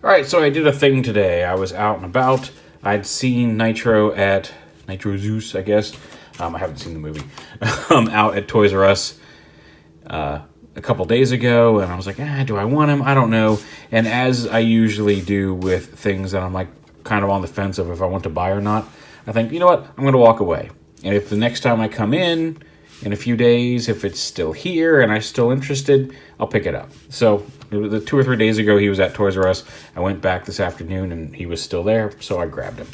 Alright, so I did a thing today. I was out and about. I'd seen Nitro at Nitro Zeus, I guess. I haven't seen the movie. Out at Toys R Us a couple days ago, and I was like, do I want him? I don't know. And as I usually do with things that I'm like kind of on the fence of if I want to buy or not, I think, you know what? I'm going to walk away. And if the next time I come in a few days, if it's still here and I'm still interested, I'll pick it up. So the 2 or 3 days ago, he was at Toys R Us. I went back this afternoon and he was still there, so I grabbed him.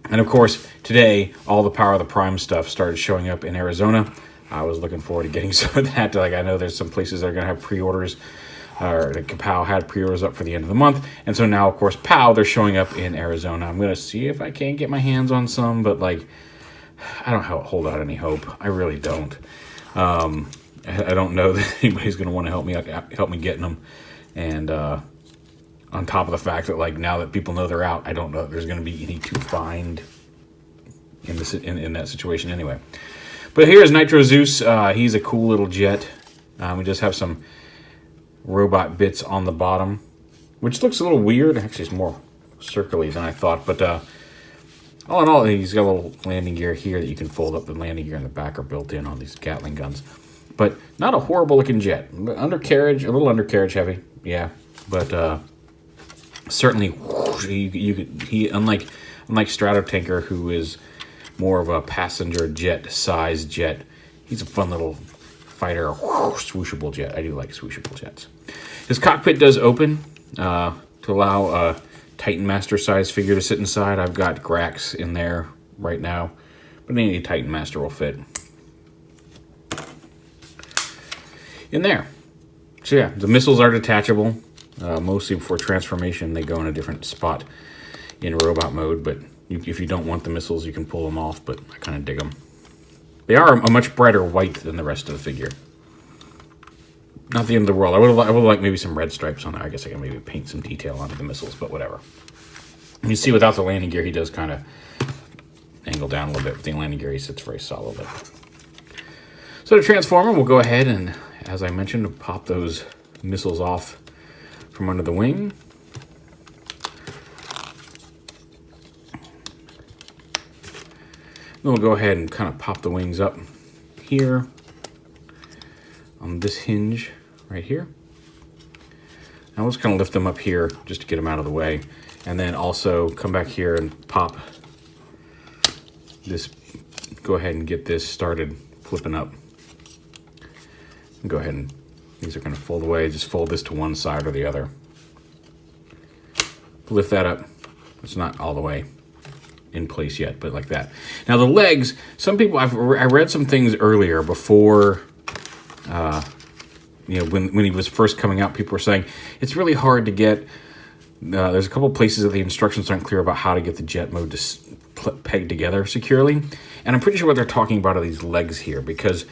And of course, today, all the Power of the Prime stuff started showing up in Arizona. I was looking forward to getting some of that. I know there's some places that are going to have pre-orders, or POW had pre-orders up for the end of the month. And so now, of course, POW, they're showing up in Arizona. I'm going to see if I can get my hands on some, but like, I don't hold out any hope. I really don't. I don't know that anybody's going to want to help me getting them. And on top of the fact that, like, now that people know they're out, I don't know if there's going to be any to find in that situation anyway. But here's Nitro Zeus. He's a cool little jet. We just have some robot bits on the bottom, which looks a little weird. Actually, it's more circular than I thought. But all in all, he's got a little landing gear here that you can fold up. The landing gear in the back are built in on these Gatling guns. But not a horrible looking jet. Undercarriage, a little undercarriage heavy, yeah. But certainly, he unlike Stratotanker, who is more of a passenger jet size jet, he's a fun little fighter, swooshable jet. I do like swooshable jets. His cockpit does open to allow a Titan Master size figure to sit inside. I've got Grax in there right now, but any Titan Master will fit in there. So yeah, the missiles are detachable. Mostly for transformation, they go in a different spot in robot mode, but if you don't want the missiles, you can pull them off, but I kind of dig them. They are a much brighter white than the rest of the figure. Not the end of the world. I would like maybe some red stripes on there. I guess I can maybe paint some detail onto the missiles, but whatever. You see, without the landing gear, he does kind of angle down a little bit. With the landing gear, he sits very solidly. So to transform him, we'll go ahead and, as I mentioned, pop those missiles off from under the wing. Then we'll go ahead and kind of pop the wings up here on this hinge right here. Now let's kind of lift them up here just to get them out of the way. And then also come back here and pop this, go ahead and get this started flipping up. And go ahead and, these are going to fold away, just fold this to one side or the other. Lift that up. It's not all the way in place yet, but like that. Now the legs, some people, I read some things earlier before, when he was first coming out, people were saying it's really hard to get, there's a couple places that the instructions aren't clear about how to get the jet mode to peg together securely. And I'm pretty sure what they're talking about are these legs here, because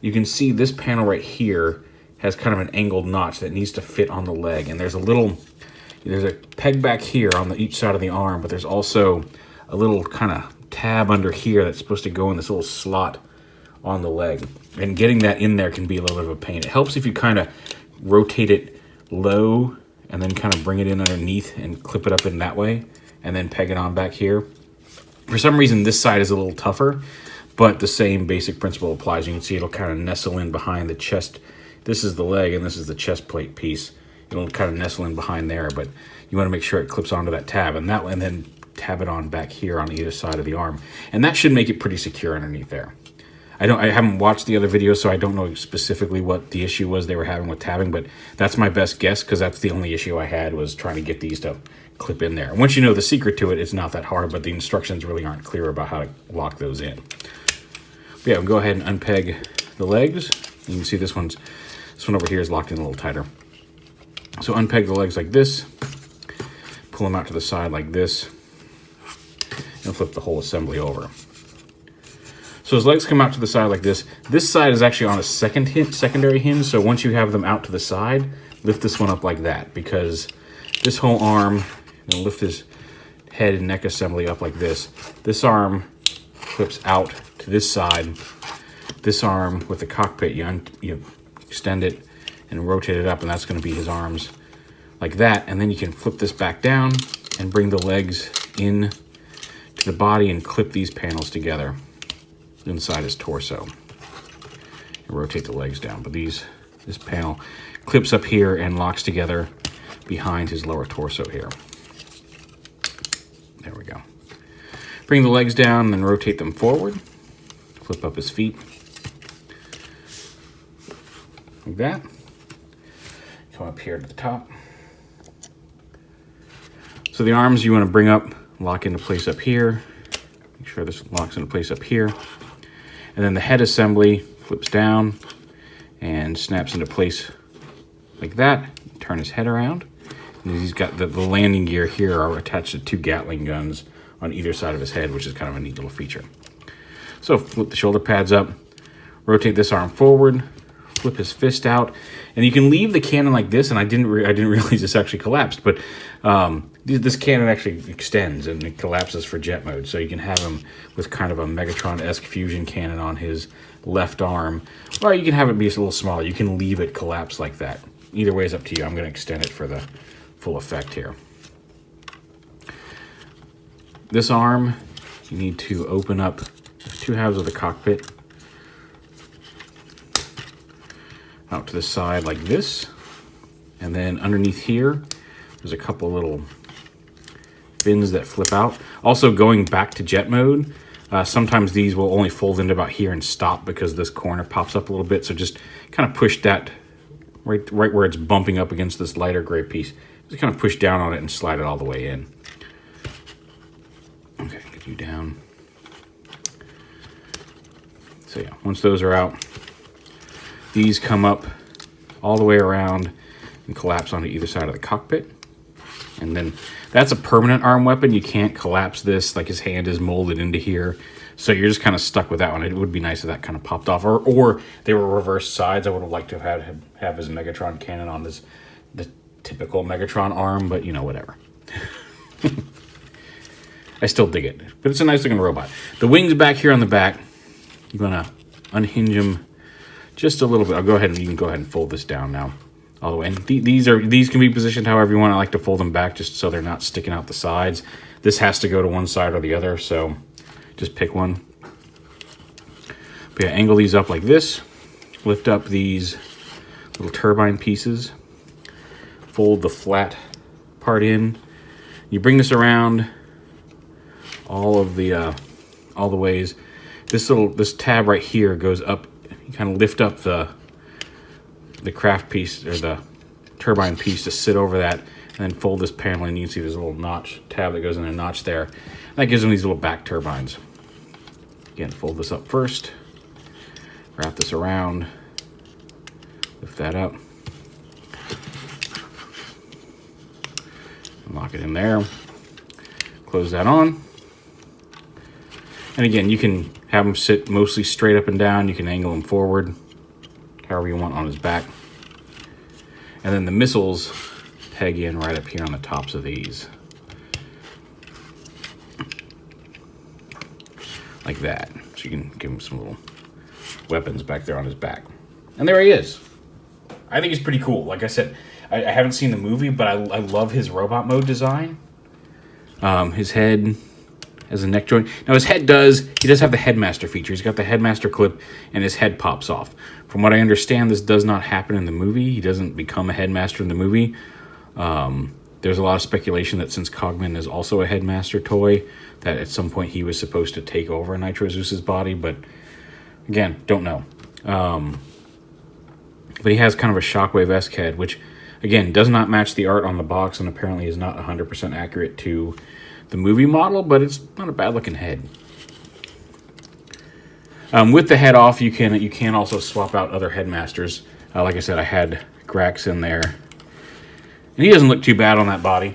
you can see this panel right here has kind of an angled notch that needs to fit on the leg. And there's a peg back here on each side of the arm, but there's also a little kind of tab under here that's supposed to go in this little slot on the leg. And getting that in there can be a little bit of a pain. It helps if you kind of rotate it low and then kind of bring it in underneath and clip it up in that way and then peg it on back here. For some reason, this side is a little tougher, but the same basic principle applies. You can see it'll kind of nestle in behind the chest. This is the leg and this is the chest plate piece. It'll kind of nestle in behind there, but you want to make sure it clips onto that tab and then tab it on back here on either side of the arm. And that should make it pretty secure underneath there. I haven't watched the other videos, so I don't know specifically what the issue was they were having with tabbing, but that's my best guess because that's the only issue I had was trying to get these to clip in there. Once you know the secret to it, it's not that hard, but the instructions really aren't clear about how to lock those in. But yeah, we'll go ahead and unpeg the legs. You can see this one over here is locked in a little tighter. So unpeg the legs like this, pull them out to the side like this, and flip the whole assembly over. So his legs come out to the side like this. This side is actually on a secondary hinge, so once you have them out to the side, lift this one up like that, because this whole arm, lift his head and neck assembly up like this. This arm flips out to this side. This arm with the cockpit, you extend it and rotate it up, and that's going to be his arms like that, and then you can flip this back down and bring the legs in to the body and clip these panels together inside his torso. And rotate the legs down, but this panel clips up here and locks together behind his lower torso here. There we go. Bring the legs down and then rotate them forward. Flip up his feet. Like that. Come up here to the top. So the arms you want to bring up, lock into place up here. Make sure this locks into place up here. And then the head assembly flips down and snaps into place like that. Turn his head around. And he's got the landing gear here are attached to 2 Gatling guns on either side of his head, which is kind of a neat little feature. So flip the shoulder pads up, rotate this arm forward, flip his fist out, and you can leave the cannon like this. And I didn't realize this actually collapsed, but this cannon actually extends and it collapses for jet mode. So you can have him with kind of a Megatron-esque fusion cannon on his left arm, or you can have it be just a little smaller. You can leave it collapse like that. Either way is up to you. I'm going to extend it for the full effect here. This arm, you need to open up 2 halves of the cockpit out to the side like this, and then underneath here there's a couple little fins that flip out. Also, going back to jet mode, sometimes these will only fold into about here and stop because this corner pops up a little bit, so just kind of push that right where it's bumping up against this lighter gray piece. Just kind of push down on it and slide it all the way in. Okay, get you down. So yeah, once those are out, these come up all the way around and collapse onto either side of the cockpit. And then that's a permanent arm weapon. You can't collapse this, like his hand is molded into here. So you're just kind of stuck with that one. It would be nice if that kind of popped off. Or they were reversed sides. I would have liked to have his Megatron cannon on the typical Megatron arm, but you know, whatever. I still dig it, but it's a nice looking robot. The wings back here on the back, you're gonna unhinge them just a little bit. You can go ahead and fold this down now all the way. And these can be positioned however you want. I like to fold them back just so they're not sticking out the sides. This has to go to one side or the other, so just pick one. But yeah, angle these up like this. Lift up these little turbine pieces. Fold the flat part in. You bring this around all the ways. This tab right here goes up. You kind of lift up the craft piece or the turbine piece to sit over that, and then fold this panel in. You can see there's a little notch tab that goes in a notch there. That gives them these little back turbines. Again, fold this up first. Wrap this around. Lift that up. Lock it in there. Close that on. And again, you can have them sit mostly straight up and down. You can angle them forward, however you want on his back. And then the missiles peg in right up here on the tops of these. Like that. So you can give him some little weapons back there on his back. And there he is. I think he's pretty cool. Like I said, I haven't seen the movie, but I love his robot mode design. His head has a neck joint. Now he does have the headmaster feature. He's got the headmaster clip and his head pops off. From what I understand, this does not happen in the movie. He doesn't become a headmaster in the movie. There's a lot of speculation that since Cogman is also a headmaster toy, that at some point he was supposed to take over Nitro Zeus's body, but again, don't know. But he has kind of a Shockwave-esque head, which again does not match the art on the box and apparently is not 100% accurate to the movie model, but it's not a bad looking head. With the head off, you can also swap out other headmasters. Like I said, I had Grax in there, and he doesn't look too bad on that body.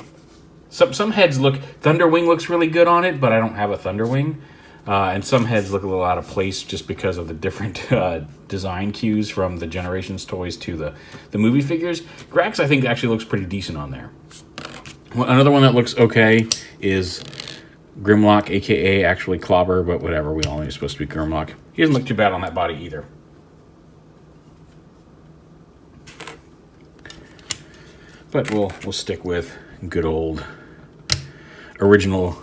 Some heads look, Thunderwing looks really good on it, but I don't have a Thunderwing. And some heads look a little out of place just because of the different design cues from the Generations toys to the movie figures. Grax, I think, actually looks pretty decent on there. Another one that looks okay is Grimlock, a.k.a. actually Clobber, but whatever. We all know he's supposed to be Grimlock. He doesn't look too bad on that body either. but we'll stick with good old original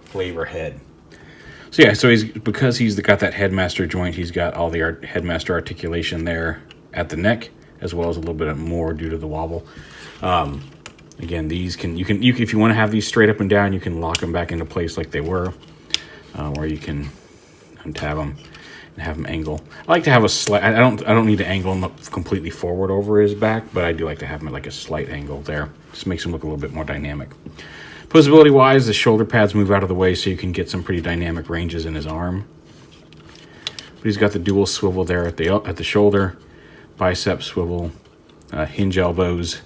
flavor head. So yeah, so because he's got that headmaster joint, he's got all the headmaster articulation there at the neck, as well as a little bit more due to the wobble. Again, these you can if you want to have these straight up and down, you can lock them back into place like they were, or you can untab them and have them angle. I like to have a slight. I don't need to angle them up completely forward over his back, but I do like to have them at like a slight angle there. Just makes them look a little bit more dynamic. Posability wise, the shoulder pads move out of the way so you can get some pretty dynamic ranges in his arm. But he's got the dual swivel there at the shoulder, bicep swivel, hinge elbows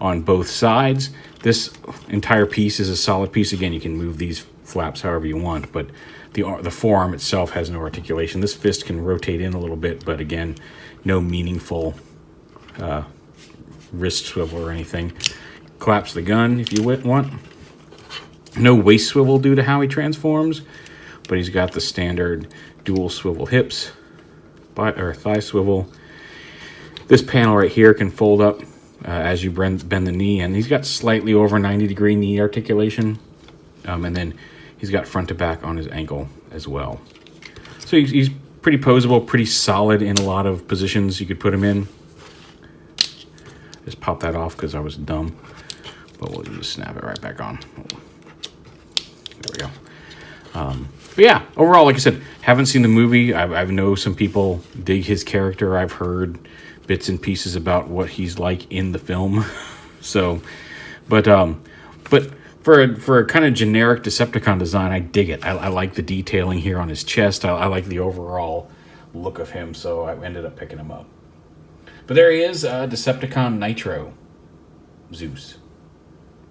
on both sides. This entire piece is a solid piece. Again, you can move these flaps however you want, but the forearm itself has no articulation. This fist can rotate in a little bit, but again, no meaningful wrist swivel or anything. Collapse the gun if you want. No waist swivel due to how he transforms, but he's got the standard dual swivel hips, or thigh swivel. This panel right here can fold up as you bend the knee, and he's got slightly over 90-degree knee articulation, and then he's got front to back on his ankle as well. So he's pretty posable, pretty solid in a lot of positions you could put him in. Just pop that off because I was dumb, but we'll just snap it right back on. There we go. But yeah, overall, like I said, haven't seen the movie. I know some people dig his character. I've heard bits and pieces about what he's like in the film. So, but for a kind of generic Decepticon design, I dig it. I like the detailing here on his chest. I like the overall look of him, so I ended up picking him up. But there he is, Decepticon Nitro Zeus.